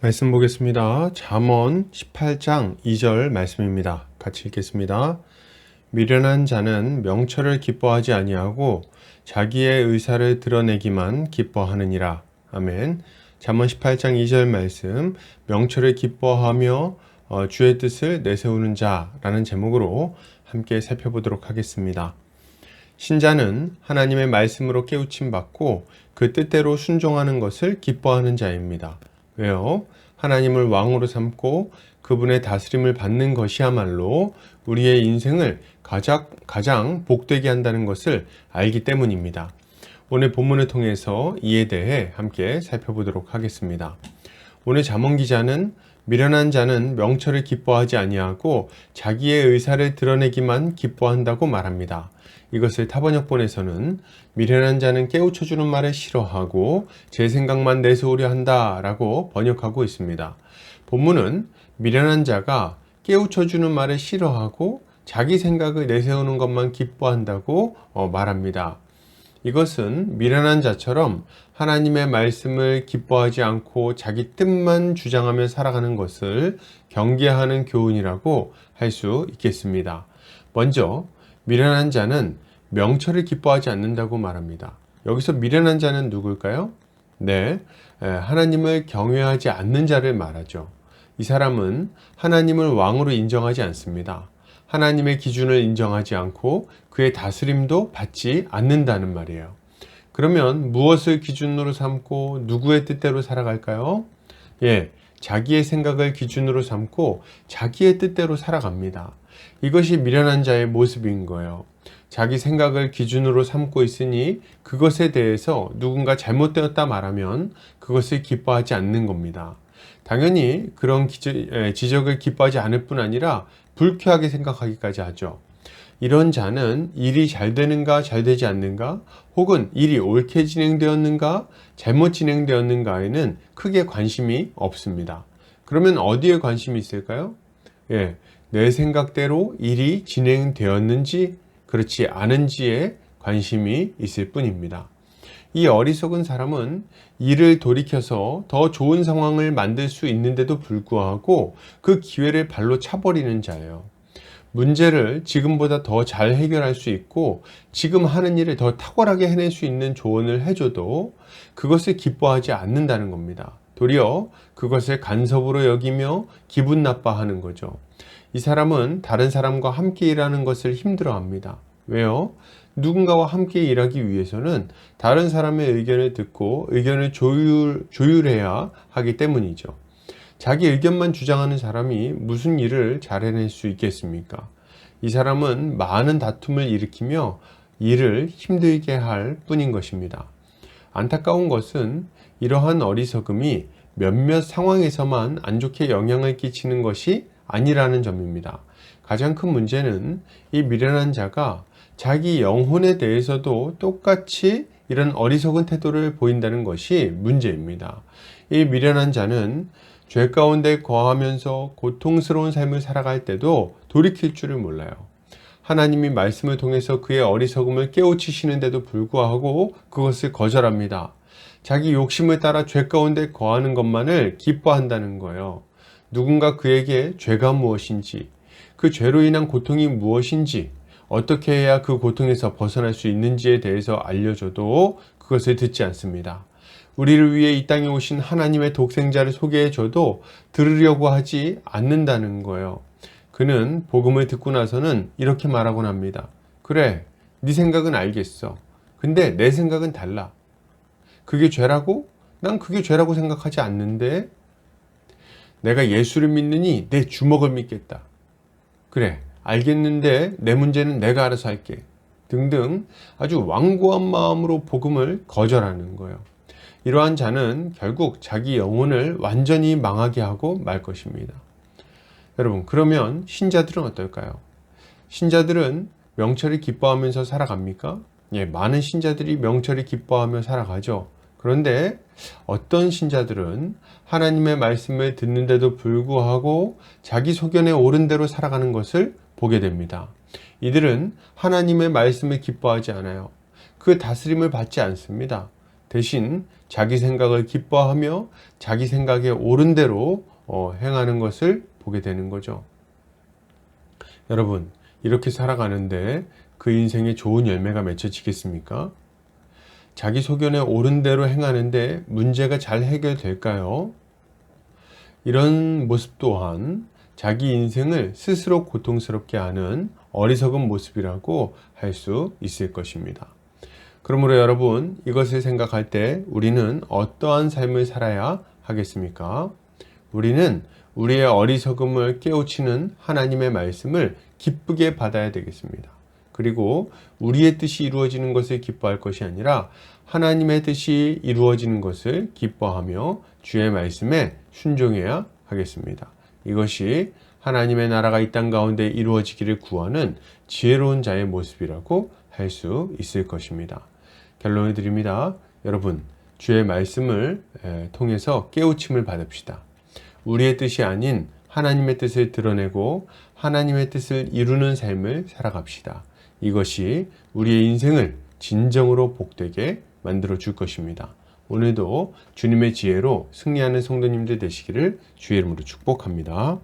말씀 보겠습니다. 잠언 18장 2절 말씀입니다. 같이 읽겠습니다. 미련한 자는 명철을 기뻐하지 아니하고 자기의 의사를 드러내기만 기뻐하느니라. 아멘. 잠언 18장 2절 말씀, 명철을 기뻐하며 주의 뜻을 내세우는 자라는 제목으로 함께 살펴보도록 하겠습니다. 신자는 하나님의 말씀으로 깨우침 받고 그 뜻대로 순종하는 것을 기뻐하는 자입니다. 왜요? 하나님을 왕으로 삼고 그분의 다스림을 받는 것이야말로 우리의 인생을 가장 복되게 한다는 것을 알기 때문입니다. 오늘 본문을 통해서 이에 대해 함께 살펴보도록 하겠습니다. 오늘 잠언 기자는 미련한 자는 명철을 기뻐하지 아니하고 자기의 의사를 드러내기만 기뻐한다고 말합니다. 이것을 타번역본에서는 미련한 자는 깨우쳐주는 말을 싫어하고 제 생각만 내세우려 한다 라고 번역하고 있습니다. 본문은 미련한 자가 깨우쳐주는 말을 싫어하고 자기 생각을 내세우는 것만 기뻐한다고 말합니다. 이것은 미련한 자처럼 하나님의 말씀을 기뻐하지 않고 자기 뜻만 주장하며 살아가는 것을 경계하는 교훈이라고 할 수 있겠습니다. 먼저 미련한 자는 명철을 기뻐하지 않는다고 말합니다. 여기서 미련한 자는 누굴까요? 네, 하나님을 경외하지 않는 자를 말하죠. 이 사람은 하나님을 왕으로 인정하지 않습니다. 하나님의 기준을 인정하지 않고 그의 다스림도 받지 않는다는 말이에요. 그러면 무엇을 기준으로 삼고 누구의 뜻대로 살아갈까요? 자기의 생각을 기준으로 삼고 자기의 뜻대로 살아갑니다. 이것이 미련한 자의 모습인 거예요. 자기 생각을 기준으로 삼고 있으니 그것에 대해서 누군가 잘못되었다 말하면 그것을 기뻐하지 않는 겁니다. 당연히 그런 지적을 기뻐하지 않을 뿐 아니라 불쾌하게 생각하기까지 하죠. 이런 자는 일이 잘 되는가 잘 되지 않는가 혹은 일이 옳게 진행되었는가 잘못 진행되었는가에는 크게 관심이 없습니다. 그러면 어디에 관심이 있을까요? 내 생각대로 일이 진행되었는지 그렇지 않은지에 관심이 있을 뿐입니다. 이 어리석은 사람은 일을 돌이켜서 더 좋은 상황을 만들 수 있는데도 불구하고 그 기회를 발로 차버리는 자예요. 문제를 지금보다 더 잘 해결할 수 있고 지금 하는 일을 더 탁월하게 해낼 수 있는 조언을 해줘도 그것을 기뻐하지 않는다는 겁니다. 도리어 그것을 간섭으로 여기며 기분 나빠하는 거죠. 이 사람은 다른 사람과 함께 일하는 것을 힘들어합니다. 왜요? 누군가와 함께 일하기 위해서는 다른 사람의 의견을 듣고 의견을 조율해야 하기 때문이죠. 자기 의견만 주장하는 사람이 무슨 일을 잘 해낼 수 있겠습니까? 이 사람은 많은 다툼을 일으키며 일을 힘들게 할 뿐인 것입니다. 안타까운 것은 이러한 어리석음이 몇몇 상황에서만 안 좋게 영향을 끼치는 것이 아니라는 점입니다. 가장 큰 문제는 이 미련한 자가 자기 영혼에 대해서도 똑같이 이런 어리석은 태도를 보인다는 것이 문제입니다. 이 미련한 자는 죄 가운데 거하면서 고통스러운 삶을 살아갈 때도 돌이킬 줄을 몰라요. 하나님이 말씀을 통해서 그의 어리석음을 깨우치시는데도 불구하고 그것을 거절합니다. 자기 욕심을 따라 죄 가운데 거하는 것만을 기뻐한다는 거예요. 누군가 그에게 죄가 무엇인지, 그 죄로 인한 고통이 무엇인지, 어떻게 해야 그 고통에서 벗어날 수 있는지에 대해서 알려줘도 그것을 듣지 않습니다. 우리를 위해 이 땅에 오신 하나님의 독생자를 소개해줘도 들으려고 하지 않는다는 거예요. 그는 복음을 듣고 나서는 이렇게 말하곤 합니다. 그래, 네 생각은 알겠어. 근데 내 생각은 달라. 그게 죄라고? 난 그게 죄라고 생각하지 않는데 내가 예수를 믿느니 내 주먹을 믿겠다. 그래, 알겠는데 내 문제는 내가 알아서 할게. 등등 아주 완고한 마음으로 복음을 거절하는 거예요. 이러한 자는 결국 자기 영혼을 완전히 망하게 하고 말 것입니다. 여러분, 그러면 신자들은 어떨까요? 신자들은 명철을 기뻐하면서 살아갑니까? 많은 신자들이 명철을 기뻐하며 살아가죠. 그런데 어떤 신자들은 하나님의 말씀을 듣는데도 불구하고 자기 소견에 옳은 대로 살아가는 것을 보게 됩니다. 이들은 하나님의 말씀을 기뻐하지 않아요. 그 다스림을 받지 않습니다. 대신 자기 생각을 기뻐하며 자기 생각에 옳은 대로 행하는 것을 보게 되는 거죠. 여러분, 이렇게 살아가는데 그 인생에 좋은 열매가 맺혀지겠습니까? 자기 소견에 옳은 대로 행하는데 문제가 잘 해결될까요? 이런 모습 또한 자기 인생을 스스로 고통스럽게 하는 어리석은 모습이라고 할 수 있을 것입니다. 그러므로 여러분, 이것을 생각할 때 우리는 어떠한 삶을 살아야 하겠습니까? 우리는 우리의 어리석음을 깨우치는 하나님의 말씀을 기쁘게 받아야 되겠습니다. 그리고 우리의 뜻이 이루어지는 것을 기뻐할 것이 아니라 하나님의 뜻이 이루어지는 것을 기뻐하며 주의 말씀에 순종해야 하겠습니다. 이것이 하나님의 나라가 이 땅 가운데 이루어지기를 구하는 지혜로운 자의 모습이라고 할 수 있을 것입니다. 결론을 드립니다. 여러분, 주의 말씀을 통해서 깨우침을 받읍시다. 우리의 뜻이 아닌 하나님의 뜻을 드러내고 하나님의 뜻을 이루는 삶을 살아갑시다. 이것이 우리의 인생을 진정으로 복되게 만들어 줄 것입니다. 오늘도 주님의 지혜로 승리하는 성도님들 되시기를 주의 이름으로 축복합니다.